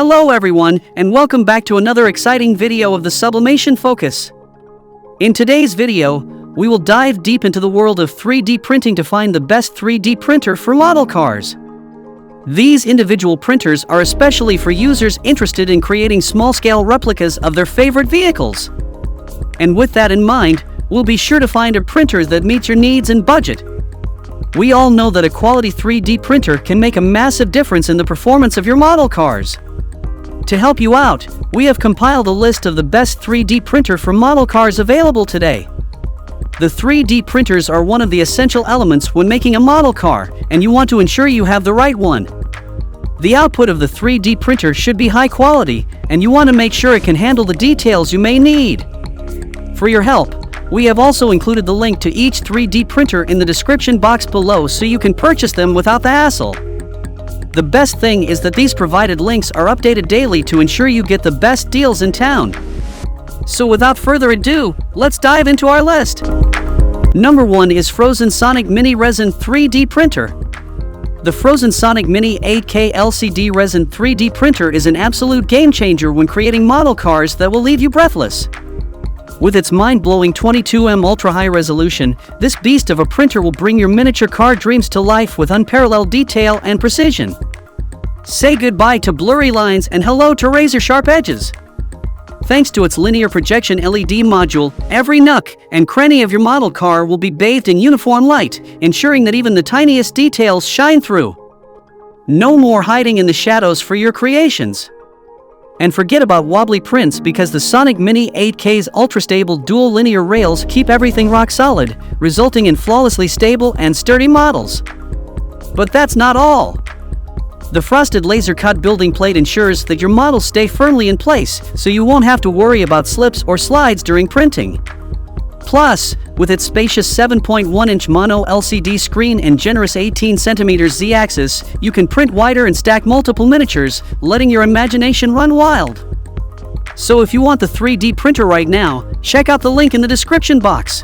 Hello everyone, and welcome back to another exciting video of the Sublimation Focus. In today's video, we will dive deep into the world of 3D printing to find the best 3D printer for model cars. These individual printers are especially for users interested in creating small-scale replicas of their favorite vehicles. And with that in mind, we'll be sure to find a printer that meets your needs and budget. We all know that a quality 3D printer can make a massive difference in the performance of your model cars. To help you out, we have compiled a list of the best 3D printer for model cars available today. The 3D printers are one of the essential elements when making a model car, and you want to ensure you have the right one. The output of the 3D printer should be high quality, and you want to make sure it can handle the details you may need. For your help, we have also included the link to each 3D printer in the description box below so you can purchase them without the hassle. The best thing is that these provided links are updated daily to ensure you get the best deals in town. So without further ado, let's dive into our list. Number 1 is Phrozen Sonic Mini Resin 3D Printer. The Phrozen Sonic Mini 8K LCD Resin 3D Printer is an absolute game changer when creating model cars that will leave you breathless. With its mind-blowing 22mm ultra-high resolution, this beast of a printer will bring your miniature car dreams to life with unparalleled detail and precision. Say goodbye to blurry lines and hello to razor-sharp edges. Thanks to its linear projection LED module, every nook and cranny of your model car will be bathed in uniform light, ensuring that even the tiniest details shine through. No more hiding in the shadows for your creations. And forget about wobbly prints because the Sonic Mini 8K's ultra-stable dual linear rails keep everything rock solid, resulting in flawlessly stable and sturdy models. But that's not all. The frosted laser-cut building plate ensures that your models stay firmly in place, so you won't have to worry about slips or slides during printing. Plus, with its spacious 7.1-inch mono LCD screen and generous 18cm Z-axis, you can print wider and stack multiple miniatures, letting your imagination run wild. So if you want the 3D printer right now, check out the link in the description box.